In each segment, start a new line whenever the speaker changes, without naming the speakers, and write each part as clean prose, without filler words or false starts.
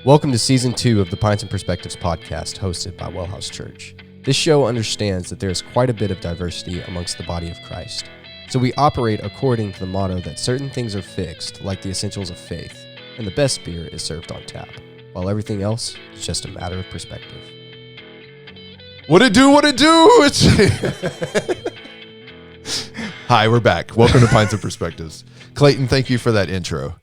Welcome to Season 2 of the Pints Perspectives podcast hosted by WellHouse Church. This show understands that there is quite a bit of diversity amongst the body of Christ. So we operate according to the motto that certain things are fixed, like the essentials of faith, and the best beer is served on tap, while everything else is just a matter of perspective.
What it do? Hi, we're back. Welcome to Pints Perspectives. Clayton, thank you for that intro.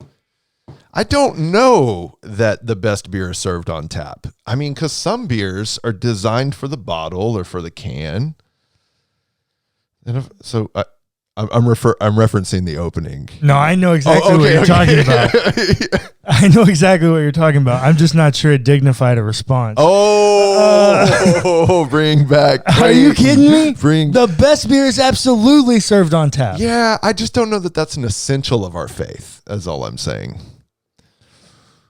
I don't know that the best beer is served on tap. I mean, because some beers are designed for the bottle or for the can. And I'm referencing the opening.
No, I know exactly what you're talking about. I know exactly what you're talking about. I'm just not sure it dignified a response.
Bring back.
Are you kidding me? The best beer is absolutely served on tap.
Yeah, I just don't know that that's an essential of our faith. That's all I'm saying.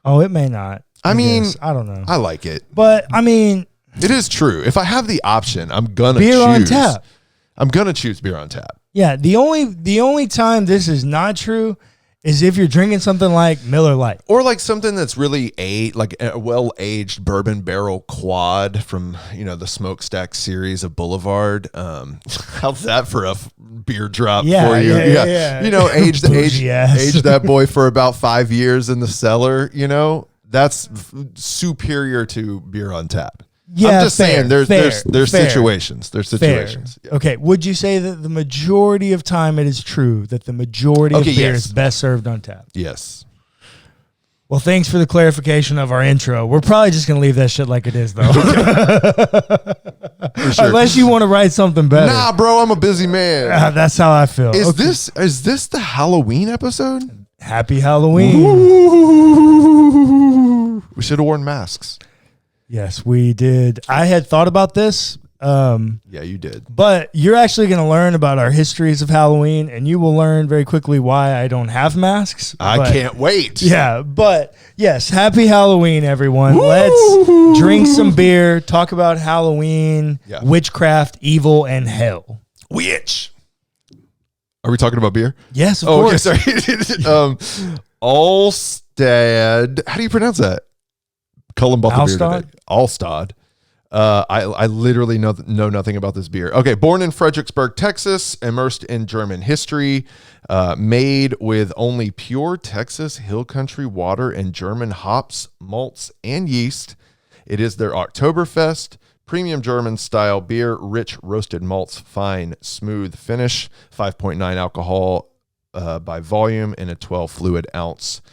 Oh, it may not.
I mean,
I don't know.
I like it.
But, I mean,
it is true. If I have the option, I'm going to choose.
Beer on tap.
I'm going to choose beer on tap.
Yeah, the only time this is not true is if you're drinking something like Miller Lite.
Or like something that's really like a well-aged bourbon barrel quad from, the Smokestack series of Boulevard. How's that for a beer drop for you?
Yeah.
Age that boy for about 5 years in the cellar, that's superior to beer on tap.
Yeah,
I'm just saying there's situations. There's situations.
Yeah. Okay. Would you say that the majority of time it is true that the majority of beer is best served on tap?
Yes.
Well, thanks for the clarification of our intro. We're probably just going to leave that shit like it is, though. Sure. Unless you want to write something better.
Nah, bro, I'm a busy man.
That's how I feel.
Is this the Halloween episode?
Happy Halloween.
Ooh. We should have worn masks.
Yes, we did. I had thought about this.
Yeah, you did.
But you're actually going to learn about our histories of Halloween, and you will learn very quickly why I don't have masks.
I can't wait.
Yeah, but yes, happy Halloween, everyone.
Woo!
Let's drink some beer, talk about Halloween, witchcraft, evil, and hell.
Witch. Are we talking about beer?
Yes, of course.
Okay, sorry. Alstad. How do you pronounce that? Cullen bought the beer today. Alstad. I literally know nothing about this beer. Okay, born in Fredericksburg, Texas, immersed in German history, made with only pure Texas hill country water and German hops, malts, and yeast. It is their Oktoberfest, premium German style beer, rich roasted malts, fine, smooth finish, 5.9 alcohol by volume in a 12 fluid ounce.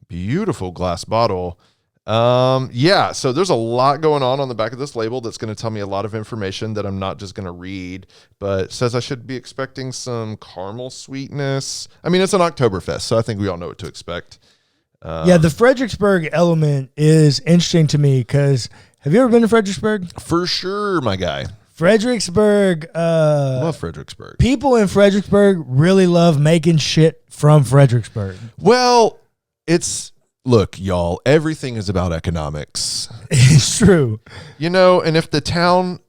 Beautiful glass bottle. So there's a lot going on the back of this label that's going to tell me a lot of information that I'm not just going to read, but it says I should be expecting some caramel sweetness. I mean, it's an Oktoberfest, so I think we all know what to expect.
The Fredericksburg element is interesting to me because have you ever been to Fredericksburg?
For sure, my guy.
Fredericksburg.
I love Fredericksburg.
People in Fredericksburg really love making shit from Fredericksburg.
Well, look, y'all, everything is about economics.
It's true.
And if the town,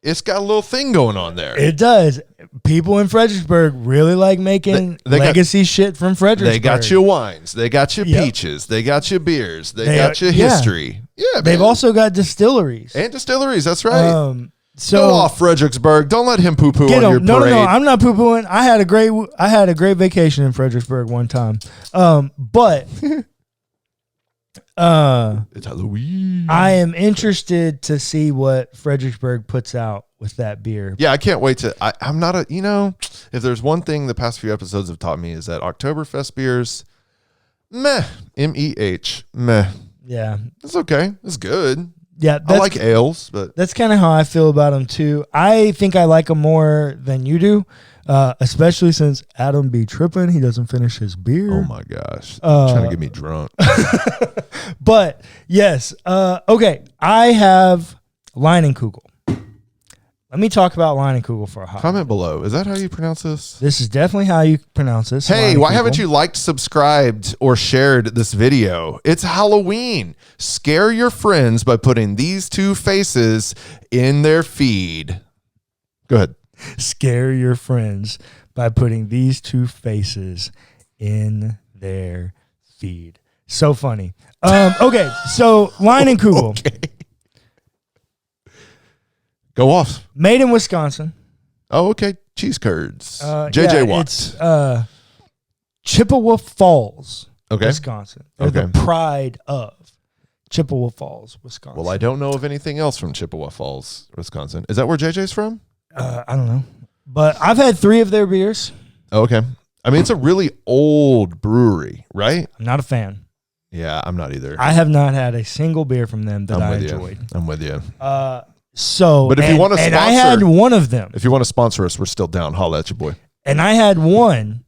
it's got a little thing going on there.
It does. People in Fredericksburg really like making legacy shit from Fredericksburg.
They got your wines. They got your peaches. They got your beers. They got your history. Yeah,
they've also got distilleries.
And distilleries, that's right.
So
go off, Fredericksburg. Don't let him poo-poo on your parade.
No, I'm not poo-pooing. I had a great vacation in Fredericksburg one time. But...
it's Halloween.
I am interested to see what Fredericksburg puts out with that beer.
Yeah, I can't wait to. I'm not if there's one thing the past few episodes have taught me is that Oktoberfest beers, meh, MEH, meh.
Yeah,
it's okay. It's good.
Yeah,
I like ales, but
that's kind of how I feel about them too. I think I like them more than you do. Especially since Adam be tripping. He doesn't finish his beer.
Oh my gosh. Trying to get me drunk.
But yes. Okay. I have Leinenkugel. Let me talk about Leinenkugel for a hot
Comment below. Is that how you pronounce this?
This is definitely how you pronounce this.
Hey, why haven't you liked, subscribed, or shared this video? It's Halloween. Scare your friends by putting these two faces in their feed. Go ahead.
Scare your friends by putting these two faces in their feed. So funny. Okay, so Line and Kugel.
Okay. Go off.
Made in Wisconsin.
Oh, okay. Cheese curds. JJ Watt.
It's Chippewa Falls, Wisconsin. They're the pride of Chippewa Falls, Wisconsin.
Well, I don't know of anything else from Chippewa Falls, Wisconsin. Is that where JJ's from?
I don't know. But I've had 3 of their beers.
Oh, okay. I mean, it's a really old brewery, right?
I'm not a fan.
Yeah, I'm not either.
I have not had a single beer from them that I enjoyed.
I'm with you.
But
if you want to sponsor,
and I had one of them.
If you want to sponsor us, we're still down. Holla at your boy.
And I had one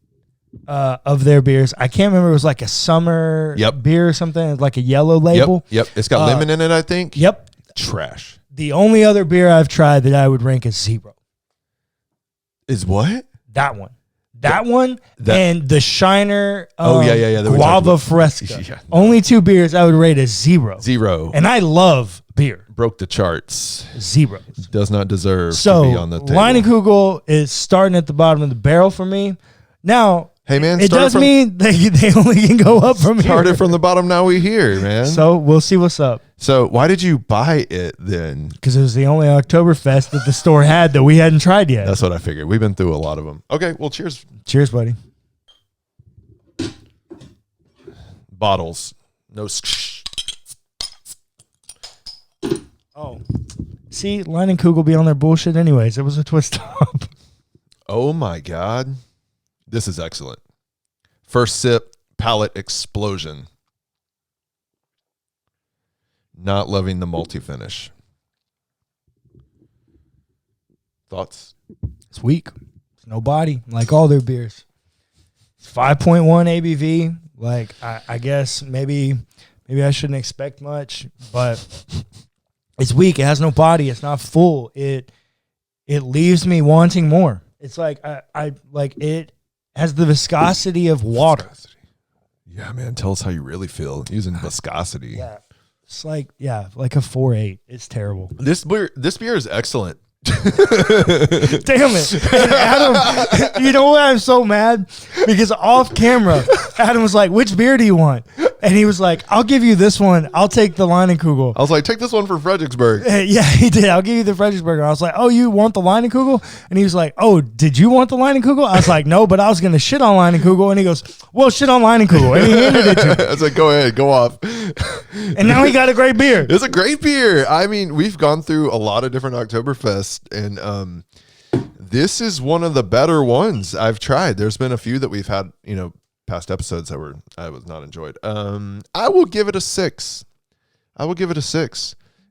of their beers. I can't remember. It was like a summer beer or something, like a yellow label.
Yep. It's got lemon in it, I think.
Yep.
Trash.
The only other beer I've tried that I would rank as 0.
Is what?
That one. And the Shiner Guava Fresca.
Yeah, no.
Only 2 beers I would rate as 0.
0.
And I love beer.
Broke the charts.
0.
Does not deserve to be on the table.
Line and Kugel is starting at the bottom of the barrel for me. Now,
hey man,
it does mean they only can go up from here.
Started from the bottom, now we here, man.
So we'll see what's up.
So why did you buy it then?
Because it was the only Oktoberfest that the store had that we hadn't tried yet.
That's what I figured. We've been through a lot of them. Okay, well, cheers.
Cheers, buddy.
Bottles. No.
Oh. See, Line and Kugel be on their bullshit anyways. It was a twist up.
Oh my God. This is excellent. First sip, palate explosion. Not loving the malty finish. Thoughts?
It's weak. It's no body, like all their beers. It's 5.1 ABV. Like I guess maybe I shouldn't expect much, but it's weak. It has no body. It's not full. It leaves me wanting more. It's like I like it has the viscosity of water.
Yeah, man. Tell us how you really feel using viscosity.
Yeah. It's like a 4.8. It's terrible.
This beer is excellent.
Damn it. And Adam, you know why I'm so mad? Because off camera, Adam was like, which beer do you want? And he was like, I'll give you this one. I'll take the Line and Kugel.
I was like, take this one for Fredericksburg.
Yeah, he did. I'll give you the Fredericksburg. I was like, oh, you want the Line and Kugel? And he was like, oh, did you want the Line and Kugel? I was like, no, but I was going to shit on Line and Kugel. And he goes, well, shit on Line and Kugel. And he handed it to me.
I was like, go ahead, go off.
And now he got a great beer.
It's a great beer. I mean, we've gone through a lot of different Oktoberfest, and this is one of the better ones I've tried. There's been a few that we've had, past episodes that I was not enjoyed. I will give it a 6.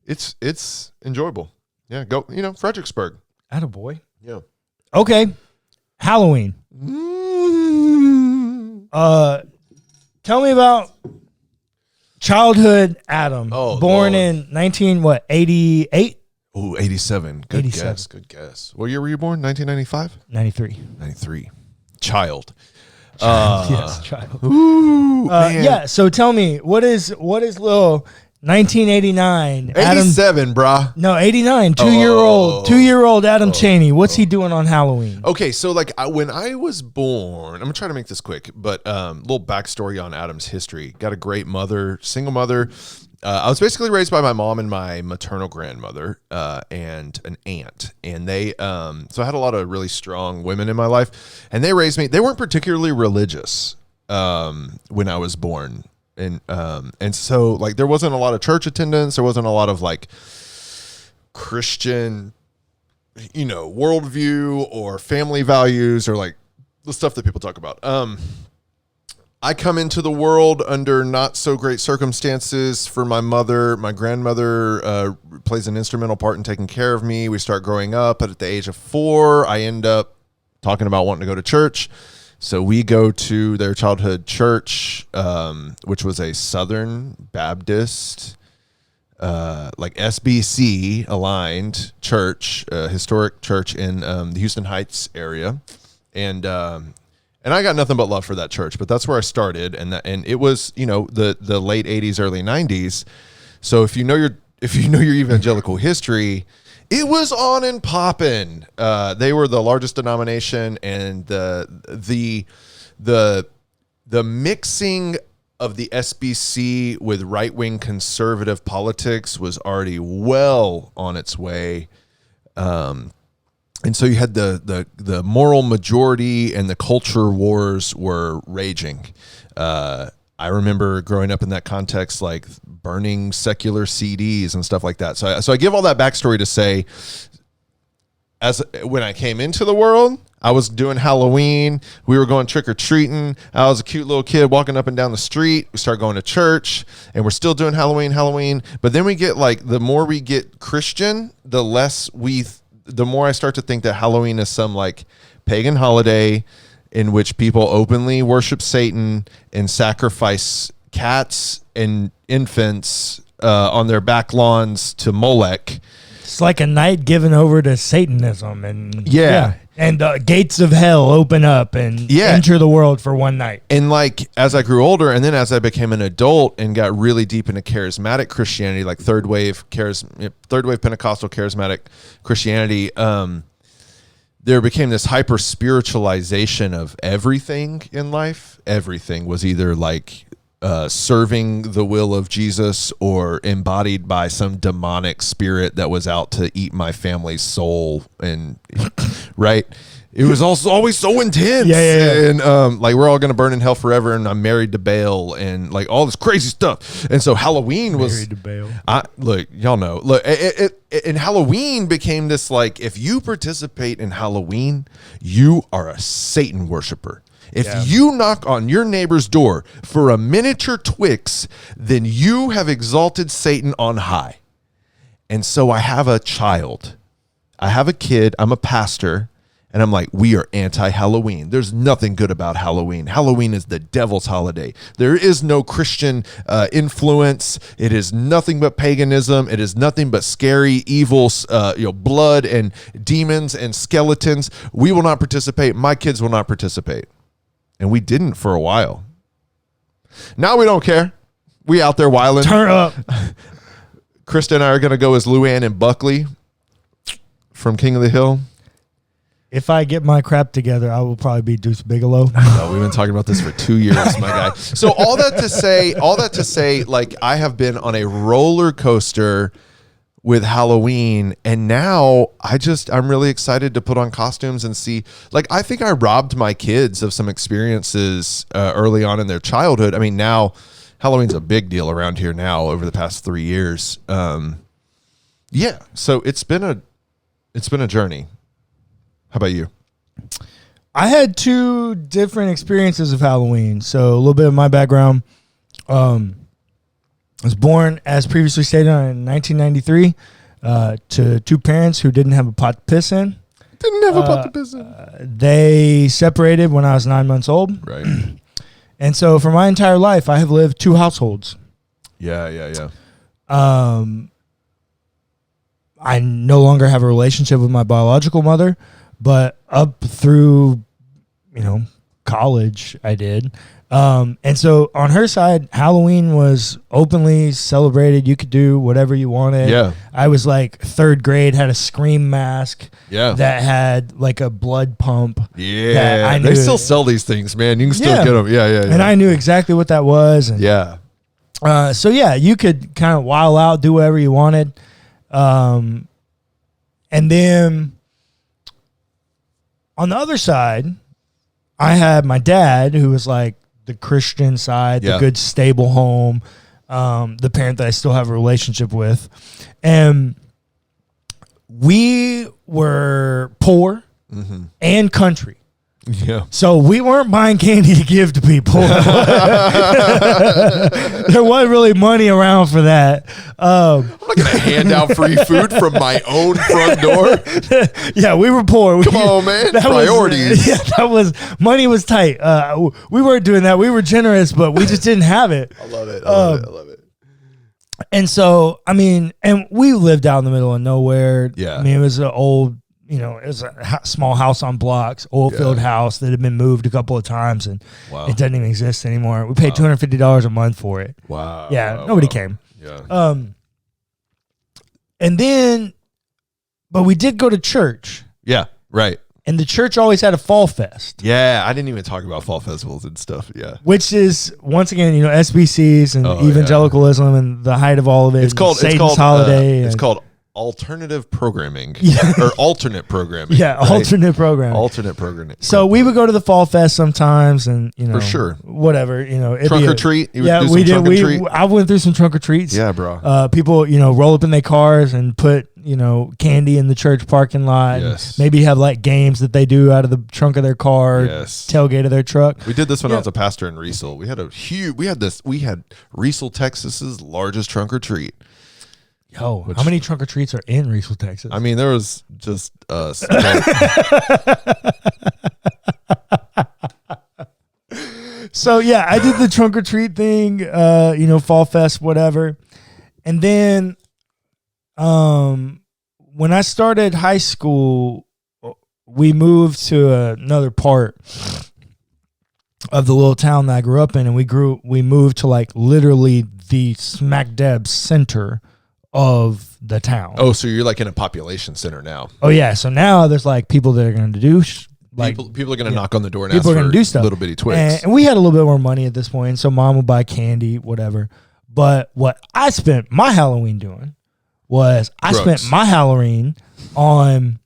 It's enjoyable. Yeah, go, Fredericksburg.
Attaboy.
Yeah.
Okay. Halloween. Tell me about childhood Adam. Born in 88?
Oh, 87. Good
87.
guess. Good guess. What year were you born? 1995? 93. Child.
Yes, child.
Ooh, man.
Yeah, so tell me, what is little 1989
87, brah.
No, 89, 2-year-old Adam Chaney. What's he doing on Halloween?
Okay, so when I was born, I'm gonna try to make this quick, but little backstory on Adam's history. Got a great mother, single mother. I was basically raised by my mom and my maternal grandmother and an aunt. And they, so I had a lot of really strong women in my life. And they raised me. They weren't particularly religious when I was born. And so, there wasn't a lot of church attendance. There wasn't a lot of, Christian, worldview or family values or, the stuff that people talk about. I come into the world under not so great circumstances for my mother. My grandmother plays an instrumental part in taking care of me. We start growing up, but at the age of 4, I end up talking about wanting to go to church. So we go to their childhood church, which was a Southern Baptist, SBC aligned church, historic church in the Houston Heights area. And I got nothing but love for that church, but that's where I started, and it was the late 80s, early 90s. So if you know your evangelical history, it was on and popping. They were the largest denomination, and the mixing of the SBC with right-wing conservative politics was already well on its way. And so you had the moral majority and the culture wars were raging. I remember growing up in that context, like burning secular CDs and stuff like that. So I give all that backstory to say, when I came into the world, I was doing Halloween. We were going trick-or-treating. I was a cute little kid walking up and down the street. We started going to church, and we're still doing Halloween. But then we get the more we get Christian, the more I start to think that Halloween is some pagan holiday in which people openly worship Satan and sacrifice cats and infants on their back lawns to Molech.
It's like a night given over to Satanism, and
yeah.
And gates of hell open up and enter the world for one night.
And as I grew older, and then as I became an adult and got really deep into charismatic Christianity, like third wave Pentecostal charismatic Christianity, there became this hyper spiritualization of everything in life. Everything was either serving the will of Jesus or embodied by some demonic spirit that was out to eat my family's soul. And right, it was also always so intense.
Yeah.
And we're all gonna burn in hell forever, and I'm married to Baal, and all this crazy stuff. And so Halloween was
married to Baal.
Y'all know. And Halloween became this if you participate in Halloween, you are a Satan worshiper. If you knock on your neighbor's door for a miniature Twix, then you have exalted Satan on high. And so I have a child. I have a kid. I'm a pastor. And I'm we are anti-Halloween. There's nothing good about Halloween. Halloween is the devil's holiday. There is no Christian influence. It is nothing but paganism. It is nothing but scary, evil, blood and demons and skeletons. We will not participate. My kids will not participate. And we didn't for a while. Now we don't care. We out there wilding.
Turn up.
Krista and I are going to go as Luann and Buckley from King of the Hill.
If I get my crap together, I will probably be Deuce Bigelow.
No, we've been talking about this for 2 years, my guy. So all that to say, I have been on a roller coaster with Halloween, and now I'm really excited to put on costumes and see. I think I robbed my kids of some experiences early on in their childhood. I mean, now Halloween's a big deal around here now over the past 3 years. So it's been a journey. How about you?
I had 2 different experiences of Halloween. So a little bit of my background. I was born, as previously stated, in 1993 to 2 parents who didn't have a pot to piss in. They separated when I was 9 months old.
Right.
And so for my entire life, I have lived 2 households.
Yeah.
I no longer have a relationship with my biological mother, but up through, college, I did. And so on her side, Halloween was openly celebrated. You could do whatever you wanted.
Yeah.
I was 3rd grade, had a scream mask.
Yeah.
That had a blood pump.
Yeah. They still sell these things, man. You can still get them. Yeah.
And I knew exactly what that was. And, you could kind of wild out, do whatever you wanted. And then on the other side, I had my dad, who was the Christian side, the good, stable home, the parent that I still have a relationship with. And we were poor and country.
Yeah.
So we weren't buying candy to give to people. There wasn't really money around for that.
I'm not going to hand out free food from my own front door.
Yeah, we were poor.
Come on, man. Priorities.
Money was tight. We weren't doing that. We were generous, but we just didn't have it.
I love it.
And so, and we lived out in the middle of nowhere.
Yeah.
It was an old, it was a small house on blocks, oil field house that had been moved a couple of times, and it doesn't even exist anymore. We paid $250 a month for it.
Wow.
Yeah, nobody came.
Yeah.
And then, but we did go to church.
Yeah, right.
And the church always had a fall fest.
Yeah, I didn't even talk about fall festivals and stuff. Yeah.
Which is, once again, SBCs and evangelicalism and the height of all of it.
It's called
holiday.
It's called alternative programming or alternate programming.
Yeah, right? Alternate programming.
Alternate programming.
So we would go to the fall fest sometimes, and
for sure,
whatever,
trunk or treat.
We did. I went through some trunk or treats.
Yeah, bro.
People, roll up in their cars and put candy in the church parking lot.
Yes.
Maybe have like games that they do out of the trunk of their car.
Yes.
Tailgate of their truck.
We did this when I was a pastor in Riesel. We had Riesel, Texas's largest trunk or treat.
Yo, how many trunk or treats are in Riesel, Texas?
I mean, there was just
So yeah, I did the trunk or treat thing, fall fest, whatever. And then when I started high school, we moved to another part of the little town that I grew up in, and we moved to like literally the smack dab center of the town.
Oh, so you're like in a population center now.
Oh yeah, so now there's like people that are going to do
people are going to knock on the door and
people
ask
are going
for
to do stuff.
Little bitty Twix.
And we had a little bit more money at this point, so mom would buy candy, whatever. But what I spent my Halloween doing was I spent my Halloween on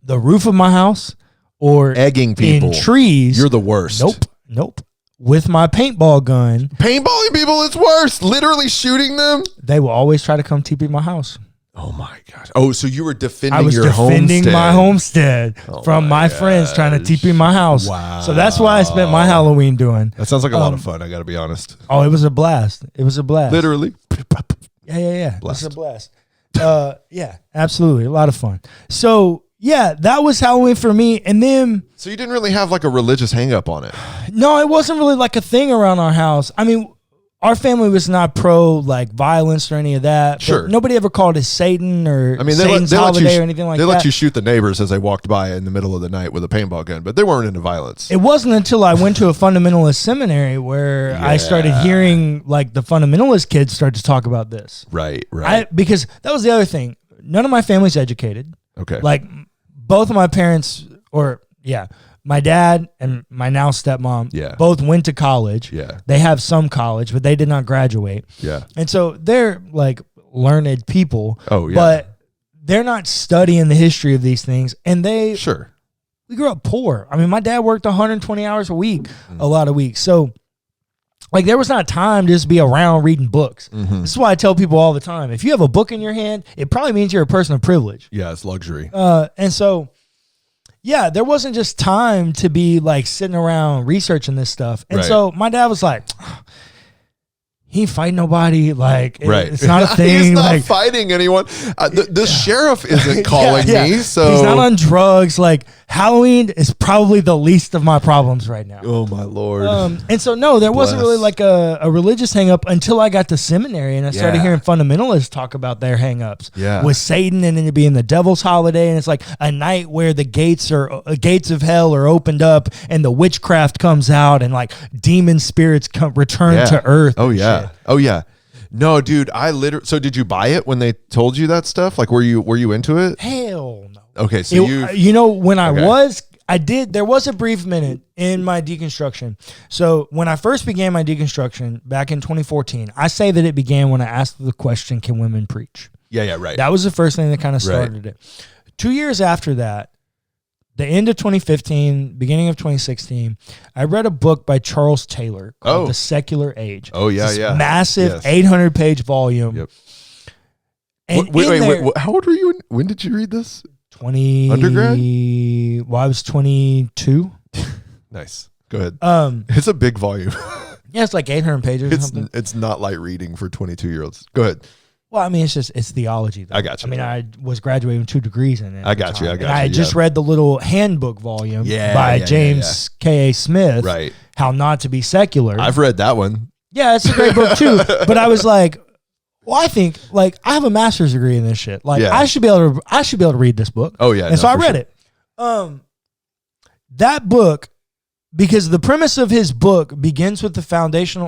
the roof of my house or
egging people
in trees.
You're the worst.
Nope. With my paintball gun.
Paintballing people is worse. Literally shooting them.
They will always try to come TP my house.
Oh my gosh. Oh, so you were defending
I was defending
homestead.
my homestead from my friends trying to TP my house.
Wow.
So that's what I spent my Halloween doing.
That sounds like a lot of fun, I got to be honest.
Oh, it was a blast.
Literally.
Yeah.
Blast.
It was a blast. Yeah, absolutely. A lot of fun. So, yeah, that was Halloween for me. And then...
So you didn't really have like a religious hang up on it?
No, it wasn't really like a thing around our house. I mean, our family was not pro like violence or any of that.
Sure.
Nobody ever called it Satan or Satan's holiday or anything like that.
They let you shoot the neighbors as they walked by in the middle of the night with a paintball gun, but they weren't into violence.
It wasn't until I went to a fundamentalist seminary where I started hearing like the fundamentalist kids start to talk about this.
Right.
Because that was the other thing. None of my family's educated.
Okay.
Like both of my parents, my dad and my now stepmom, both went to college.
Yeah.
They have some college, but they did not graduate.
Yeah.
And so they're like learned people.
Oh, yeah.
But they're not studying the history of these things. And we grew up poor. I mean, my dad worked 120 hours a week, a lot of weeks. So like there was not time to just be around reading books. Mm-hmm. This is why I tell people all the time, if you have a book in your hand, it probably means you're a person of privilege.
Yeah, it's luxury.
And so, yeah, there wasn't just time to be like sitting around researching this stuff. And so my dad was like, he ain't fighting nobody. Like, it's not a thing.
He's not
like,
fighting anyone. The sheriff isn't calling me. So
he's not on drugs. Like, Halloween is probably the least of my problems right now.
Oh, my Lord.
And so, no, there wasn't really like a religious hang up until I got to seminary and I started hearing fundamentalists talk about their hang ups with Satan and it being the devil's holiday. And it's like a night where the gates of hell are opened up and the witchcraft comes out and like demon spirits return to earth.
Oh, yeah. Shit. Oh, yeah. No, dude, so did you buy it when they told you that stuff? Like, were you into it?
Hell no.
Okay, so
there was a brief minute in my deconstruction. So when I first began my deconstruction back in 2014, I say that it began when I asked the question, can women preach?
Yeah, right.
That was the first thing that kind of started it. 2 years after that, the end of 2015, beginning of 2016, I read a book by Charles Taylor called The Secular Age.
Oh, yeah.
Massive 800-page volume.
Yep.
And
wait. How old were you? When did you read this? Undergrad?
Well, I was 22.
Nice. Go ahead. It's a big volume.
Yeah, it's like 800 pages or something.
It's not light reading for 22-year-olds. Go ahead.
Well, I mean, it's theology, though.
I got you.
I mean, I was graduating with 2 degrees in it.
I got you.
I just read the little handbook volume by James K.A. Smith.
Right.
How Not to Be Secular.
I've read that one.
Yeah, it's a great book, too. But I was like, well, I think like I have a master's degree in this shit. Like I should be able to read this book.
Oh, yeah.
And so I read it. That book because the premise of his book begins with the foundational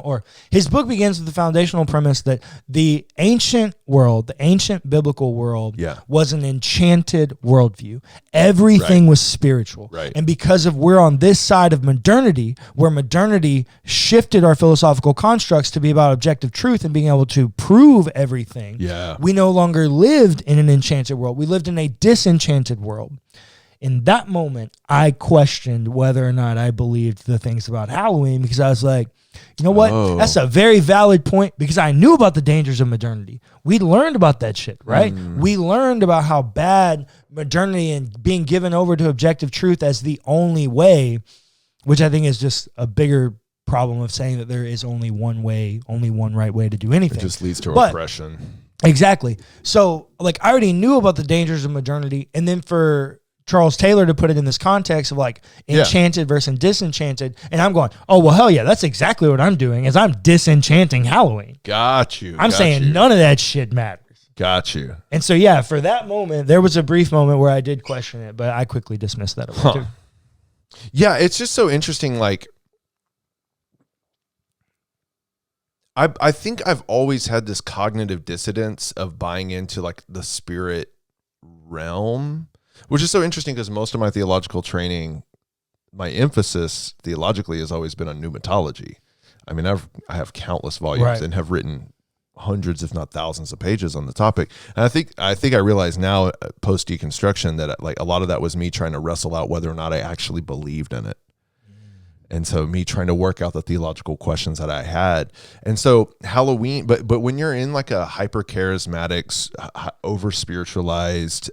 premise that the ancient world, the ancient biblical world, was an enchanted worldview. Everything was spiritual.
Right.
And because of we're on this side of modernity, where modernity shifted our philosophical constructs to be about objective truth and being able to prove everything, we no longer lived in an enchanted world. We lived in a disenchanted world. In that moment, I questioned whether or not I believed the things about Halloween, because I was like, you know what? That's a very valid point, because I knew about the dangers of modernity. We learned about that shit, right? We learned about how bad modernity and being given over to objective truth as the only way, which I think is just a bigger problem of saying that there is only one way, only one right way to do anything.
It just leads to oppression.
Exactly. So, like, I already knew about the dangers of modernity, and then for Charles Taylor to put it in this context of like enchanted versus disenchanted. And I'm going, oh, well, hell yeah, that's exactly what I'm doing, is I'm disenchanting Halloween.
Got you.
I'm saying none of that shit matters.
Got you.
And so, yeah, for that moment, there was a brief moment where I did question it, but I quickly dismissed that away too.
Yeah, it's just so interesting. Like, I think I've always had this cognitive dissonance of buying into like the spirit realm, which is so interesting because most of my theological training, my emphasis theologically has always been on pneumatology. I mean, I have countless volumes and have written hundreds, if not thousands, of pages on the topic. And I think I realize now, post deconstruction, that like a lot of that was me trying to wrestle out whether or not I actually believed in it. And so me trying to work out the theological questions that I had. And so Halloween, but when you're in like a hyper charismatic, over spiritualized,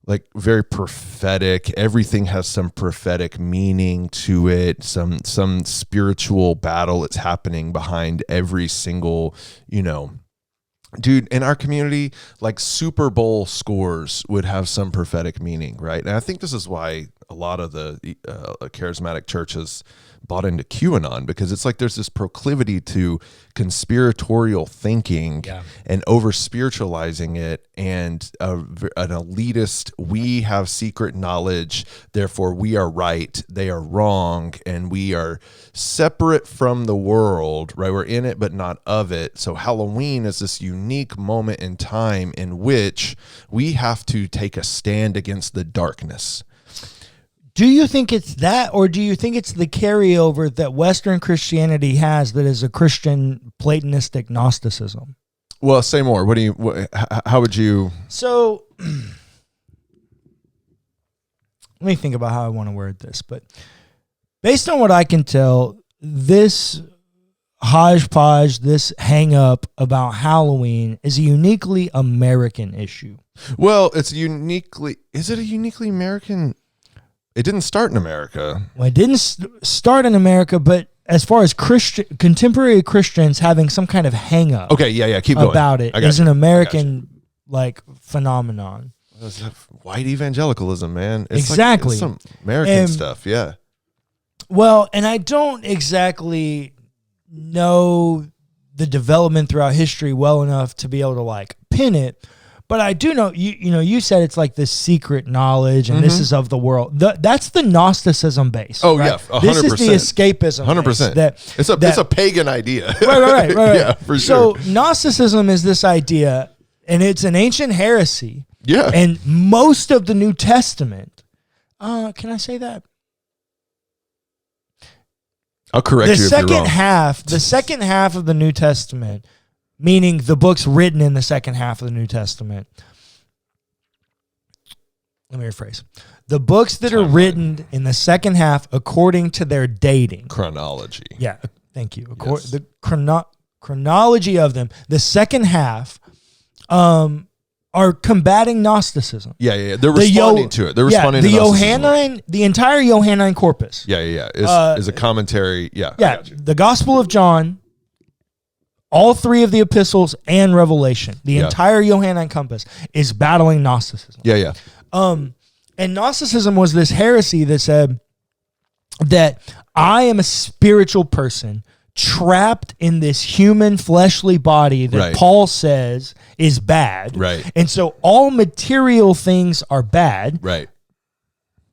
like very prophetic, everything has some prophetic meaning to it, some spiritual battle that's happening behind every single, dude, in our community, like Super Bowl scores would have some prophetic meaning, right? And I think this is why a lot of the charismatic churches bought into QAnon, because it's like there's this proclivity to conspiratorial thinking and over spiritualizing it, and an elitist, we have secret knowledge, therefore we are right, they are wrong, and we are separate from the world, right? We're in it but not of it. So Halloween is this unique moment in time in which we have to take a stand against the darkness.
Do you think it's that, or do you think it's the carryover that Western Christianity has that is a Christian Platonistic Gnosticism?
Well, say more. How would you?
So, let me think about how I want to word this. But based on what I can tell, this hodgepodge, this hang up about Halloween is a uniquely American issue.
Well, is it a uniquely American? It didn't start in America.
Well, it didn't start in America, but as far as contemporary Christians having some kind of hang up
keep going.
About it is an American like phenomenon.
That's white evangelicalism, man. It's
exactly.
Like, some American stuff, yeah.
Well, and I don't exactly know the development throughout history well enough to be able to like pin it. But I do know, you said it's like this secret knowledge and this is of the world. That's the Gnosticism base.
Oh,
right?
yeah, 100%.
This is the escapism
100%.
base.
It's a pagan idea.
Right.
Yeah, for sure.
So Gnosticism is this idea, and it's an ancient heresy.
Yeah.
And most of the New Testament, can I say that?
I'll correct you if you're wrong.
The second half of the New Testament, meaning the books written in the second half of the New Testament. Let me rephrase. The books that are written in the second half according to their dating.
Chronology.
Yeah, thank you.
Yes.
The chronology of them, the second half, are combating Gnosticism.
Yeah. They're responding to it. They're responding to Gnosticism.
The entire Johannine corpus.
Yeah. Is a commentary. Yeah.
The Gospel of John, all three of the epistles, and Revelation, the entire Johannine compass is battling Gnosticism.
Yeah.
And Gnosticism was this heresy that said that I am a spiritual person trapped in this human fleshly body that Paul says is bad.
Right.
And so all material things are bad.
Right.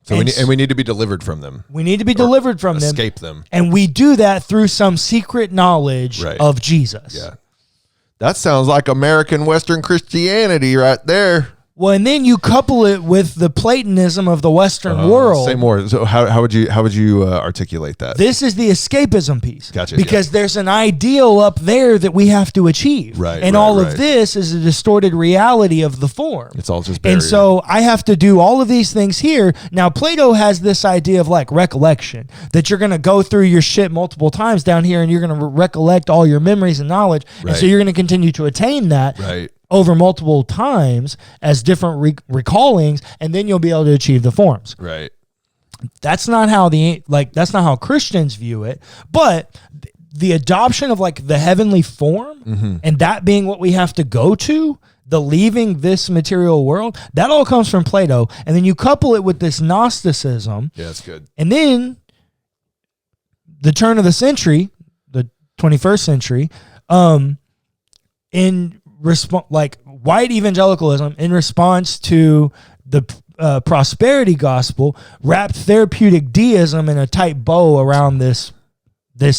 So we need to be delivered from them.
We need to be delivered from them.
Escape them.
And we do that through some secret knowledge of Jesus.
Yeah. That sounds like American Western Christianity right there.
Well, and then you couple it with the Platonism of the Western world.
Say more. So how would you articulate that?
This is the escapism piece.
Gotcha.
Because there's an ideal up there that we have to achieve.
Right.
And all of this is a distorted reality of the form.
It's all just buried.
And so I have to do all of these things here. Now, Plato has this idea of like recollection, that you're going to go through your shit multiple times down here and you're going to recollect all your memories and knowledge.
Right.
And so you're going to continue to attain that.
Right.
Over multiple times as different recallings, and then you'll be able to achieve the forms.
Right.
That's not how that's not how Christians view it. But the adoption of like the heavenly form, and that being what we have to go to, the leaving this material world, that all comes from Plato. And then you couple it with this Gnosticism.
Yeah, that's good.
And then the turn of the century, the 21st century, like white evangelicalism in response to the prosperity gospel wrapped therapeutic deism in a tight bow around this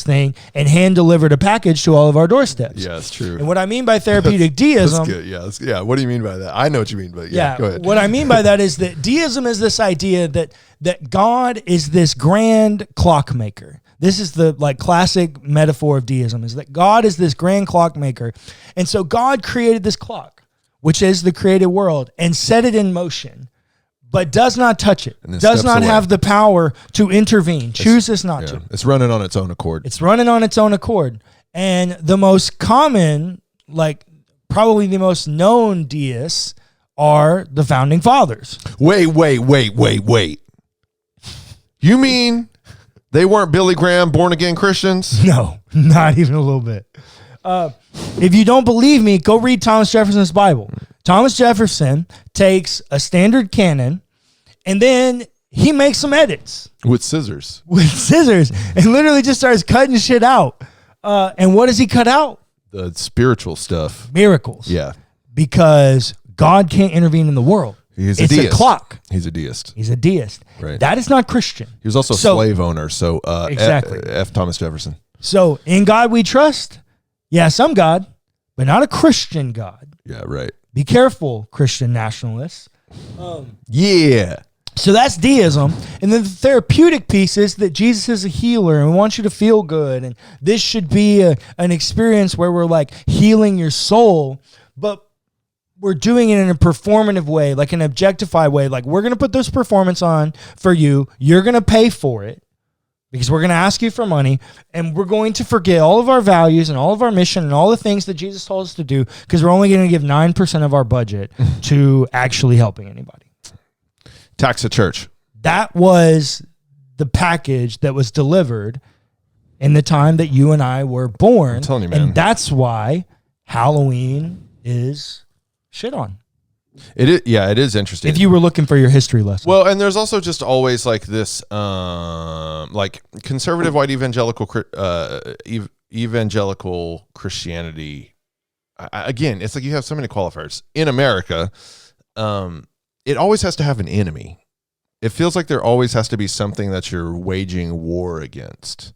thing and hand delivered a package to all of our doorsteps.
Yeah, that's true.
And what I mean by therapeutic deism,
that's good. Yeah, what do you mean by that? I know what you mean, but go ahead.
What I mean by that is that deism is this idea that God is this grand clockmaker. This is the like classic metaphor of deism, is that God is this grand clockmaker. And so God created this clock, which is the created world, and set it in motion, but does not touch it, does not have the power to intervene, chooses not to.
It's running on its own accord.
It's running on its own accord. And the most common, like probably the most known deists are the founding fathers.
Wait. You mean they weren't Billy Graham born-again Christians?
No, not even a little bit. If you don't believe me, go read Thomas Jefferson's Bible. Thomas Jefferson takes a standard canon and then he makes some edits.
With scissors.
And literally just starts cutting shit out. And what does he cut out?
The spiritual stuff.
Miracles.
Yeah.
Because God can't intervene in the world.
It's a
clock.
He's a deist.
He's a deist.
Right.
That is not Christian.
He was also a slave owner. So
exactly.
F. Thomas Jefferson.
So in God we trust. Yeah, some God, but not a Christian God.
Yeah, right.
Be careful, Christian nationalists.
Yeah.
So that's deism. And then the therapeutic piece is that Jesus is a healer and we want you to feel good. And this should be an experience where we're like healing your soul, but we're doing it in a performative way, like an objectified way. Like we're going to put this performance on for you. You're going to pay for it because we're going to ask you for money, and we're going to forget all of our values and all of our mission and all the things that Jesus told us to do because we're only going to give 9% of our budget to actually helping anybody.
Tax the church.
That was the package that was delivered in the time that you and I were born.
I'm telling you, man.
And that's why Halloween is shit on.
It is interesting.
If you were looking for your history lesson.
Well, and there's also just always like this, like conservative white evangelical Christianity. Again, it's like you have so many qualifiers in America. It always has to have an enemy. It feels like there always has to be something that you're waging war against.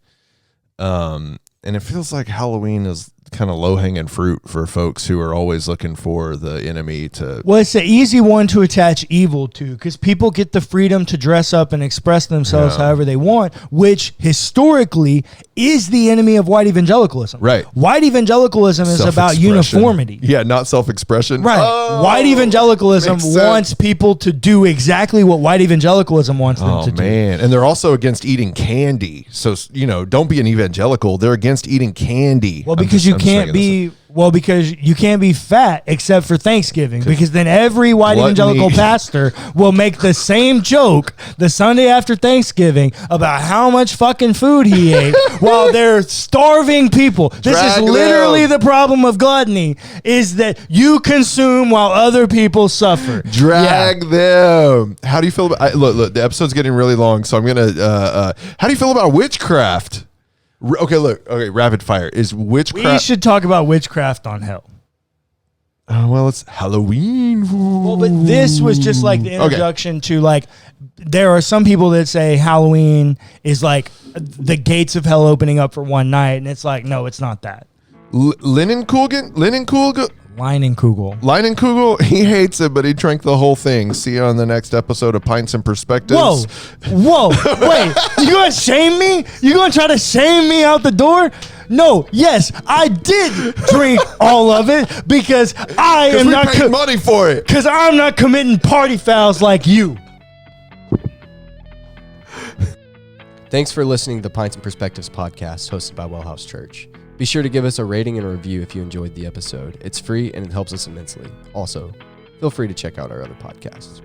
And it feels like Halloween is kind of low-hanging fruit for folks who are always looking for the enemy to...
Well, it's an easy one to attach evil to because people get the freedom to dress up and express themselves however they want, which historically is the enemy of white evangelicalism.
Right.
White evangelicalism is about uniformity.
Yeah, not self-expression.
Right. White evangelicalism wants people to do exactly what white evangelicalism wants them to do. Oh, man.
And they're also against eating candy. So, don't be an evangelical. They're against eating candy.
Well, because you can't be fat except for Thanksgiving, because then every white evangelical pastor will make the same joke the Sunday after Thanksgiving about how much fucking food he ate while they're starving people. This is literally the problem of gluttony, is that you consume while other people suffer.
Drag them. How do you feel about... Look, the episode's getting really long, so I'm going to... how do you feel about witchcraft? Okay, rapid fire. Is witchcraft...
We should talk about witchcraft on Hell.
Well, it's Halloween.
Well, but this was just like the introduction to like there are some people that say Halloween is like the gates of hell opening up for one night, and it's like, no, it's not that.
Leinenkugel, he hates it, but he drank the whole thing. See you on the next episode of Pints and Perspectives.
Whoa, wait, you gonna shame me? You gonna try to shame me out the door? No, yes, I did drink all of it because I am not
paid money for it.
Because I'm not committing party fouls like you.
Thanks for listening to the Pints and Perspectives podcast hosted by WellHouse Church. Be sure to give us a rating and a review if you enjoyed the episode. It's free and it helps us immensely. Also, feel free to check out our other podcasts.